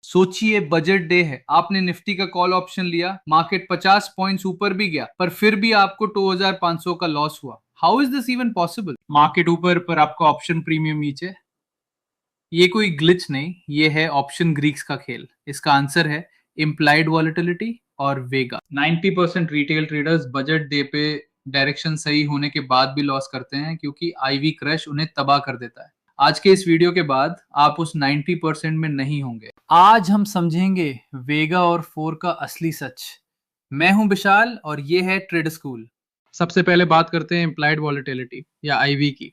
सोचिए budget day है, आपने निफ्टी का कॉल ऑप्शन लिया, मार्केट 50 पॉइंट्स ऊपर भी गया, पर फिर भी आपको 2500 का लॉस हुआ। How is this even possible? Market ऊपर पर आपका ऑप्शन प्रीमियम नीचे। ये कोई ग्लिच नहीं, ये है ऑप्शन ग्रीक्स का खेल। इसका आंसर है इम्प्लाइड वॉलेटिलिटी और वेगा। 90% रिटेल ट्रेडर्स बजट डे पे डायरेक्शन सही होने के बाद भी लॉस करते हैं, क्योंकि आईवी क्रश उन्हें तबाह कर देता है। आज के इस वीडियो के बाद आप उस 90% में नहीं होंगे। आज हम समझेंगे वेगा और फोर का असली सच। मैं हूं विशाल और ये है ट्रेड स्कूल। सबसे पहले बात करते हैं इम्प्लाइड वॉलेटिलिटी या आईवी की।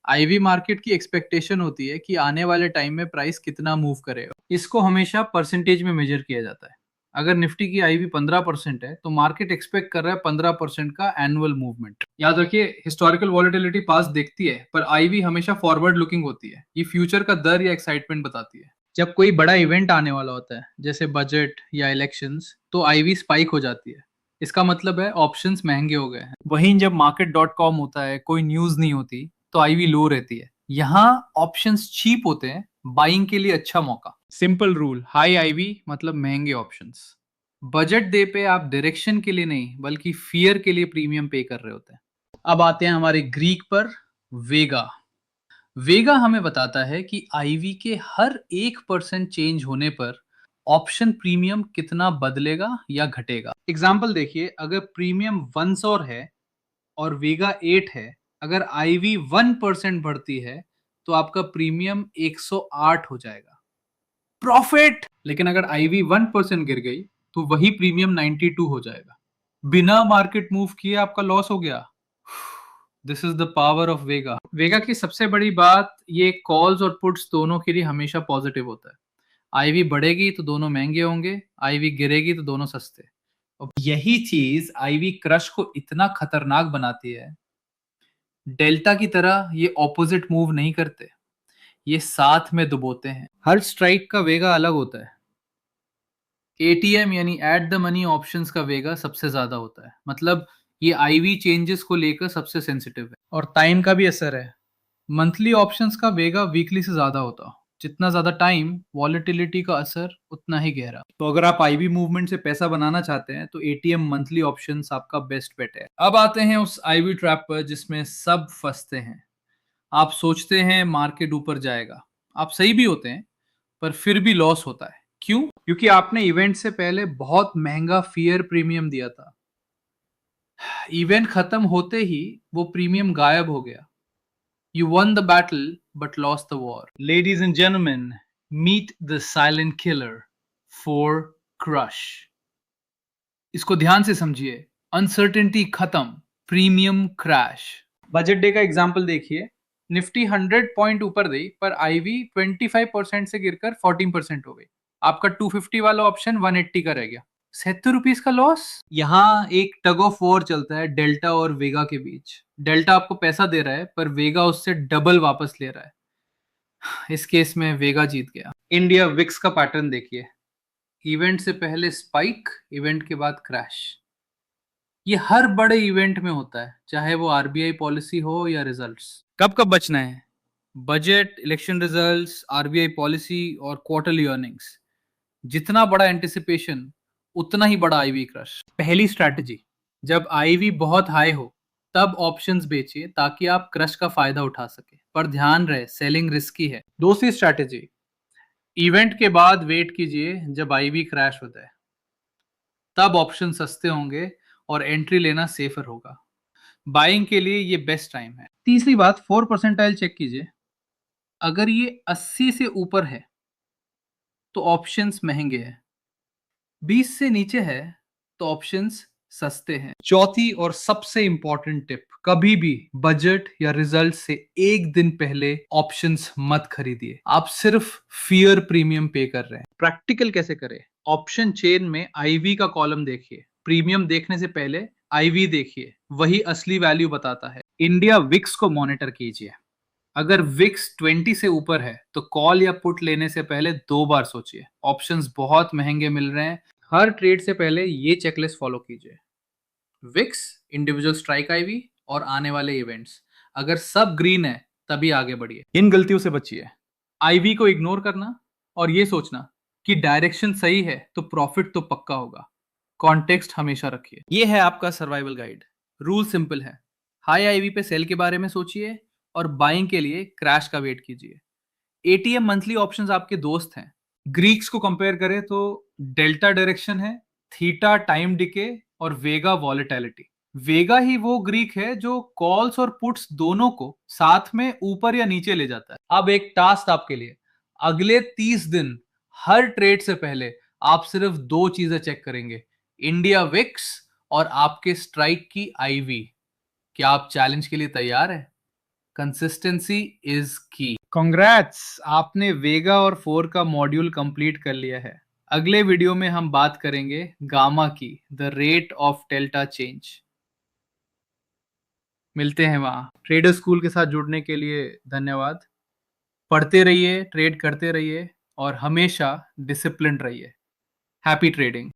आईवी मार्केट की एक्सपेक्टेशन होती है कि आने वाले टाइम में प्राइस कितना मूव करेगा। इसको हमेशा परसेंटेज में मेजर किया जाता है। अगर निफ्टी की आईवी 15% है तो मार्केट एक्सपेक्ट कर रहा है 15% का एनुअल मूवमेंट। याद रखिए, हिस्टोरिकल वॉलेटिलिटी पास देखती है, पर आईवी हमेशा फॉरवर्ड लुकिंग होती है। ये फ्यूचर का दर या एक्साइटमेंट बताती है। जब कोई बड़ा इवेंट आने वाला होता है, जैसे बजट या इलेक्शंस, तो आईवी स्पाइक हो जाती है। इसका मतलब है ऑप्शंस महंगे हो गए हैं। वहीं जब market.com होता है, कोई न्यूज नहीं होती, तो आईवी लो रहती है। यहाँ ऑप्शंस चीप होते हैं, बाइंग के लिए अच्छा मौका। सिंपल रूल, हाई आईवी मतलब महंगे ऑप्शंस। बजट डे पे आप डायरेक्शन के लिए नहीं बल्कि फियर के लिए प्रीमियम पे कर रहे होते हैं। अब आते हैं हमारे ग्रीक पर, वेगा। वेगा हमें बताता है कि आईवी के हर 1% चेंज होने पर ऑप्शन प्रीमियम कितना बदलेगा या घटेगा। एग्जाम्पल देखिए, अगर प्रीमियम 100 है और वेगा 8 है, अगर आईवी 1% बढ़ती है तो आपका प्रीमियम 108 हो जाएगा, प्रॉफिट। लेकिन अगर आईवी 1% गिर गई तो वही प्रीमियम 92 हो जाएगा। बिना मार्केट मूव किए आपका लॉस हो गया। This is the power of Vega. Vega की सबसे बड़ी बात, ये कॉल्स और पुट्स दोनों के लिए हमेशा पॉजिटिव होता है। आईवी बढ़ेगी तो दोनों महंगे होंगे, आईवी गिरेगी तो दोनों सस्ते। और यही चीज आईवी क्रश को इतना खतरनाक बनाती है। डेल्टा की तरह ये ऑपोजिट मूव नहीं करते, ये साथ में डुबोते हैं। हर स्ट्राइक का वेगा अलग होता है। एटीएम यानी एट द मनी ऑप्शंस का वेगा सबसे ज्यादा होता है, मतलब ये आईवी चेंजेस को लेकर सबसे सेंसिटिव है। और टाइम का भी असर है। मंथली ऑप्शंस का वेगा वीकली से ज्यादा होता। जितना ज्यादा टाइम, वॉलेटिलिटी का असर उतना ही गहरा। तो अगर आप आईवी मूवमेंट से पैसा बनाना चाहते हैं तो एटीएम मंथली ऑप्शंस आपका बेस्ट बेट है। अब आते हैं उस आईवी ट्रैप पर जिसमें सब फंसते हैं। आप सोचते हैं मार्केट ऊपर जाएगा, आप सही भी होते हैं, पर फिर भी लॉस होता है। क्यों? क्योंकि आपने इवेंट से पहले बहुत महंगा फियर प्रीमियम दिया था। इवेंट खत्म होते ही वो प्रीमियम गायब हो गया। You won the battle but lost the war. Ladies and gentlemen, meet the silent killer, for crush. इसको ध्यान से समझिए। अनसर्टेनिटी खत्म, प्रीमियम क्रैश। बजट डे का एग्जांपल देखिए। निफ्टी 100 पॉइंट ऊपर गई, पर आईवी 25% से गिरकर 14% हो गई। आपका 250 वाला ऑप्शन 180 का रह गया। 70 रुपीज का लॉस। यहाँ एक टग ऑफ वॉर चलता है डेल्टा और वेगा के बीच। डेल्टा आपको पैसा दे रहा है, पर वेगा उससे डबल वापस ले रहा है। इस केस में वेगा जीत गया। इंडिया विक्स का पैटर्न देखिए। इवेंट से पहले स्पाइक, इवेंट के बाद क्रैश। ये हर बड़े इवेंट में होता है, चाहे वो आरबीआई पॉलिसी हो या रिजल्ट्स। कब कब बचना है? Budget, election results, RBI policy और क्वार्टरली अर्निंग्स। जितना बड़ा एंटिसिपेशन उतना ही बड़ा आईवी क्रश। पहली स्ट्रैटेजी, जब आईवी बहुत हाई हो तब ऑप्शंस बेचिए ताकि आप क्रश का फायदा उठा सके, पर ध्यान रहे सेलिंग रिस्की है। दूसरी स्ट्रैटेजी, इवेंट के बाद वेट कीजिए, जब आईवी क्रैश होता है तब ऑप्शन सस्ते होंगे और एंट्री लेना सेफर होगा। बाइंग के लिए ये बेस्ट टाइम है। तीसरी बात, 4 परसेंटाइल चेक कीजिए। अगर ये 80 से ऊपर है तो ऑप्शंस महंगे हैं, 20 से नीचे है तो ऑप्शंस सस्ते हैं। चौथी और सबसे इंपॉर्टेंट टिप, कभी भी बजट या रिजल्ट से एक दिन पहले ऑप्शंस मत खरीदिए। आप सिर्फ फियर प्रीमियम पे कर रहे हैं। प्रैक्टिकल कैसे करें? ऑप्शन चेन में आईवी का कॉलम देखिए, प्रीमियम देखने से पहले आईवी देखिए, वही असली वैल्यू बताता है। इंडिया विक्स को मॉनिटर कीजिए। अगर विक्स 20 से ऊपर है तो कॉल या पुट लेने से पहले 2 बार सोचिए। ऑप्शंस बहुत महंगे मिल रहे हैं। हर ट्रेड से पहले ये चेकलिस्ट फॉलो कीजिए। विक्स, इंडिविजुअल स्ट्राइक आईवी और आने वाले इवेंट्स। अगर सब ग्रीन है तभी आगे बढ़िए। इन गलतियों से बचिए। आईवी को इग्नोर करना और ये सोचना कि डायरेक्शन सही है तो प्रॉफिट तो पक्का होगा। कॉन्टेक्स्ट हमेशा रखिए। ये है आपका सर्वाइवल गाइड। रूल सिंपल है। हाई आईवी पे सेल के बारे में सोचिए और बाइंग के लिए क्रैश का वेट कीजिए। एटीएम मंथली ऑप्शंस आपके दोस्त हैं। ग्रीक्स को कंपेयर करें तो डेल्टा डायरेक्शन है, थीटा टाइम डिके और वेगा वॉलेटिलिटी। वेगा ही वो ग्रीक है जो कॉल्स और पुट्स दोनों को साथ में ऊपर या नीचे ले जाता है। अब एक टास्क आपके लिए। अगले 30 दिन हर ट्रेड से पहले आप सिर्फ दो चीजें चेक करेंगे, इंडिया विक्स और आपके स्ट्राइक की आईवी। क्या आप चैलेंज के लिए तैयार हैं? कंसिस्टेंसी इज की। कांग्रेट्स, आपने वेगा और फोर का मॉड्यूल कंप्लीट कर लिया है। अगले वीडियो में हम बात करेंगे गामा की, the rate of delta change. मिलते हैं वहां। ट्रेडर स्कूल के साथ जुड़ने के लिए धन्यवाद। पढ़ते रहिए, ट्रेड करते रहिए और हमेशा डिसिप्लिन्ड रहिए। Happy trading.